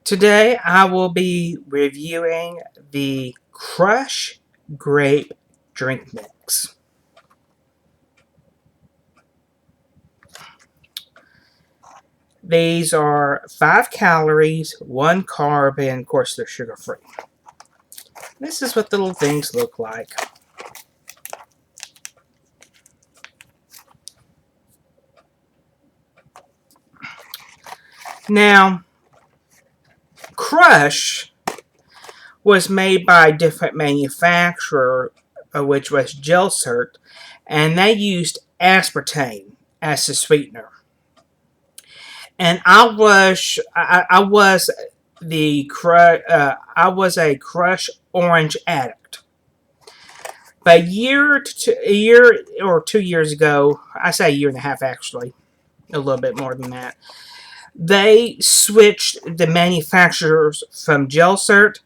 Today I will be reviewing the Crush Grape Drink Mix. These are 5 calories, 1 carb, and of course they're sugar free. This is what the little things look like. Now, Crush was made by a different manufacturer, which was Gelsert, and they used aspartame as the sweetener. And I was a Crush Orange addict. But a year or 2 years ago, I say a year and a half actually, a little bit more than that, they switched the manufacturers from Gelsert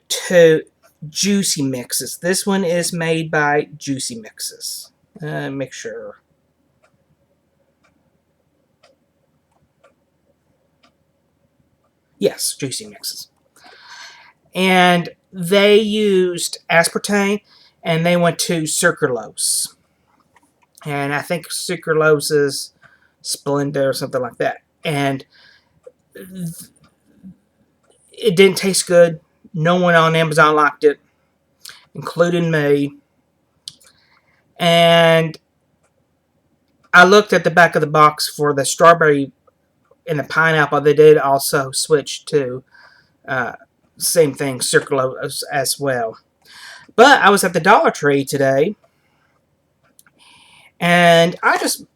to Juicy Mixes. This one is made by Juicy Mixes. Make sure. Yes, Juicy Mixes. And they used aspartame, and they went to sucralose. And I think sucralose is Splenda or something like that. And it didn't taste good. No one on Amazon liked it, including me. And I looked at the back of the box for the strawberry and the pineapple. They did also switch to same thing, sucralose as well. But I was at the Dollar Tree today, and I just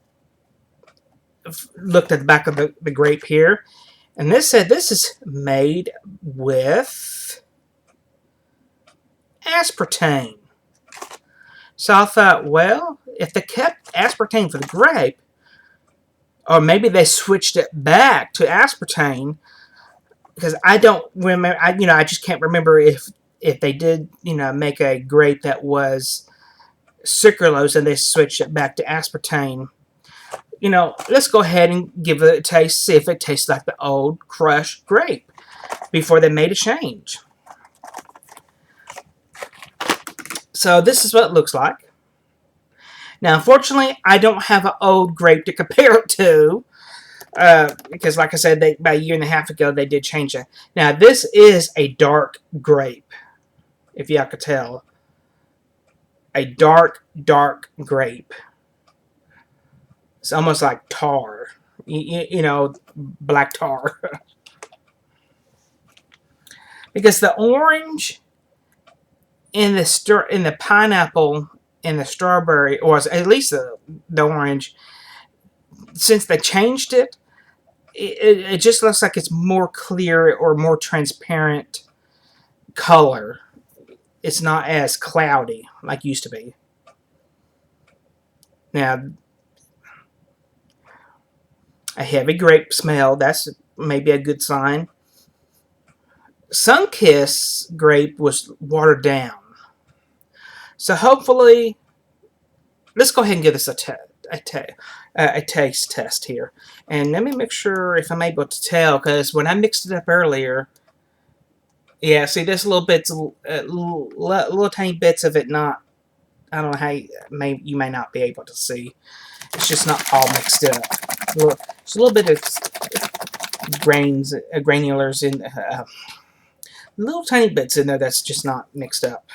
looked at the back of the grape here, and this said this is made with aspartame. So I thought, well, if they kept aspartame for the grape, or maybe they switched it back to aspartame, because I don't remember. I just can't remember if they did, make a grape that was sucralose and they switched it back to aspartame. Let's go ahead and give it a taste, see if it tastes like the old Crush grape before they made a change. So this is what it looks like. Now, unfortunately, I don't have an old grape to compare it to, because, like I said, about a year and a half ago, they did change it. Now, this is a dark grape, if y'all could tell. A dark, dark grape. It's almost like tar, black tar. Because the orange in the pineapple and the strawberry, or at least the orange, since they changed it, it just looks like it's more clear or more transparent color. It's not as cloudy like it used to be. Now, a heavy grape smell, that's maybe a good sign. Sunkiss grape was watered down. So hopefully, let's go ahead and give this a taste test here. And let me make sure if I'm able to tell, because when I mixed it up earlier, yeah, see, there's little bits, little tiny bits of it not, I don't know how you may not be able to see. It's just not all mixed up. There's a little bit of granulars in, little tiny bits in there that's just not mixed up.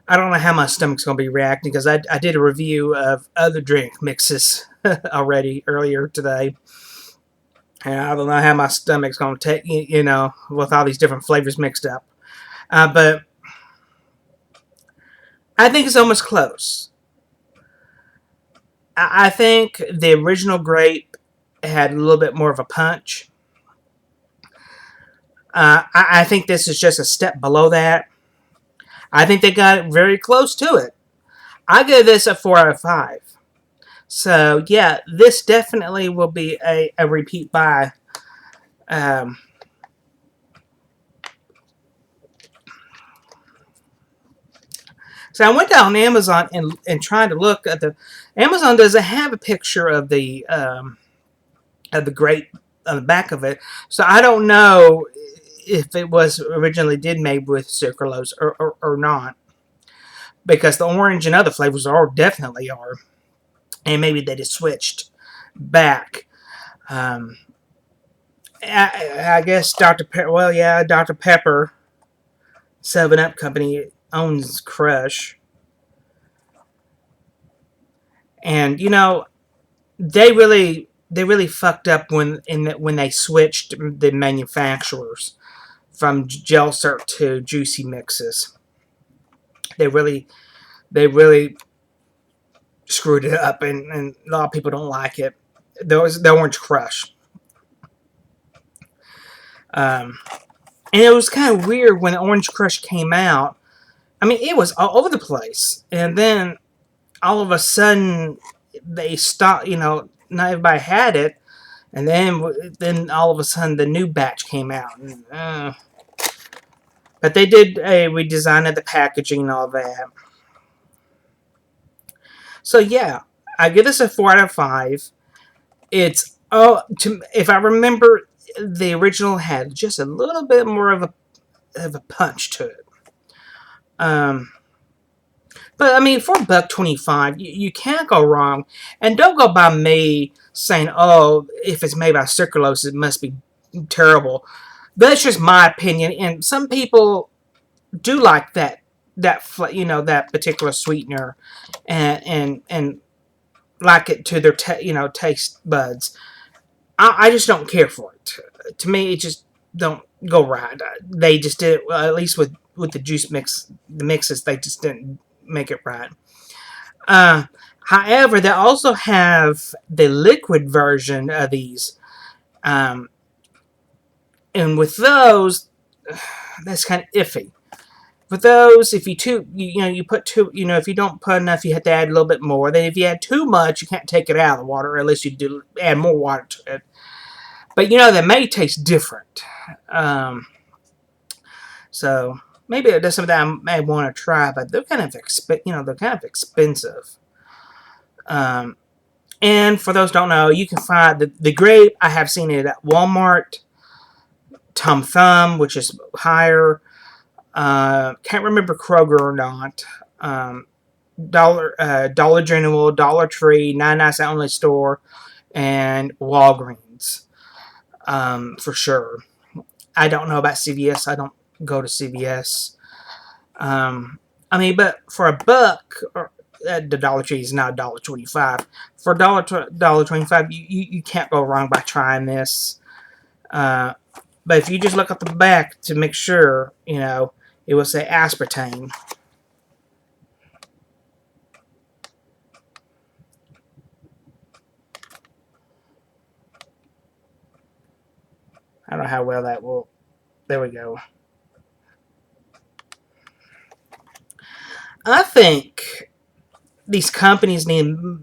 I don't know how my stomach's going to be reacting, because I did a review of other drink mixes already earlier today. And I don't know how my stomach's going to take, with all these different flavors mixed up. But I think it's almost close. I think the original grape had a little bit more of a punch. I think this is just a step below that. I think they got very close to it. I give this a 4 out of 5. So yeah, this definitely will be a repeat buy. Um, so I went down Amazon and tried to look at the. Amazon doesn't have a picture of the grape on the back of it, so I don't know if it was originally did made with sucralose or not, because the orange and other flavors are definitely are, and maybe they just switched back. Um, I guess Well, yeah, Dr. Pepper, 7 Up Company owns Crush, and they really fucked up when they switched the manufacturers from gel syrup to juicy mixes. They really screwed it up, and a lot of people don't like it. There was the Orange Crush. Um, and it was kind of weird when Orange Crush came out. I mean, it was all over the place, and then all of a sudden they stopped. Not everybody had it, and then all of a sudden the new batch came out. But they did a redesign of the packaging and all that. So yeah, I give this a 4 out of 5. It's if I remember, the original had just a little bit more of a punch to it. Um, but I mean, for $1.25, you can't go wrong. And don't go by me saying, "Oh, if it's made by sucralose, it must be terrible." That's just my opinion. And some people do like that particular sweetener, and like it to their taste buds. I just don't care for it. To me, it just don't go right. They just did it, at least with the juice mix, the mixes. They just didn't make it right. Uh, However, they also have the liquid version of these, um, and with those, that's kind of iffy. With those, if you put too, if you don't put enough, you have to add a little bit more. Then if you add too much, you can't take it out of the water unless you do add more water to it. But they may taste different. Um, so maybe that's something that I may want to try, but they're kind of expensive. Um, and for those who don't know, you can find the grape. I have seen it at Walmart, Tom Thumb, which is higher. Can't remember Kroger or not. Dollar General, Dollar Tree, 99 Cent Only Store, and Walgreens, for sure. I don't know about CVS. I don't go to CVS. I mean, but for $1, the Dollar Tree is now $1.25. For $1.25, you can't go wrong by trying this. But if you just look at the back to make sure, it will say aspartame. I don't know how well that will. There we go. I think these companies need to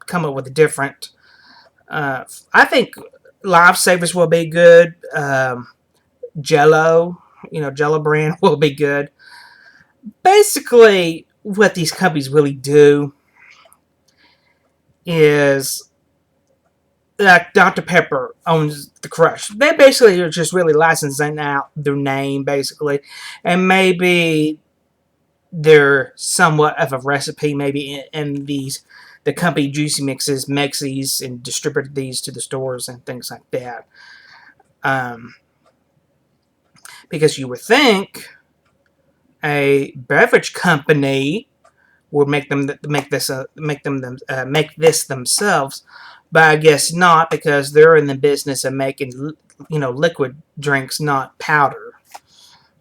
come up with a different. I think Lifesavers will be good. Jello, Jello brand will be good. Basically, what these companies really do is, like, Dr. Pepper owns the Crush. They basically are just really licensing out their name, basically, and maybe they're somewhat of a recipe. Maybe in the company Juicy Mixes makes these and distributes these to the stores and things like that. Um, because you would think a beverage company would make this themselves, but I guess not, because they're in the business of making liquid drinks, not powder.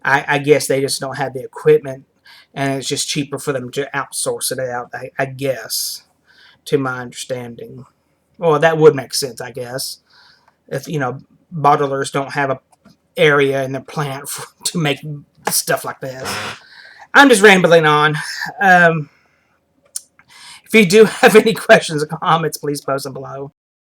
I guess they just don't have the equipment, and it's just cheaper for them to outsource it out. I guess, to my understanding. Well, that would make sense, I guess. If, bottlers don't have a area in their plant to make stuff like this. I'm just rambling on. If you do have any questions or comments, please post them below.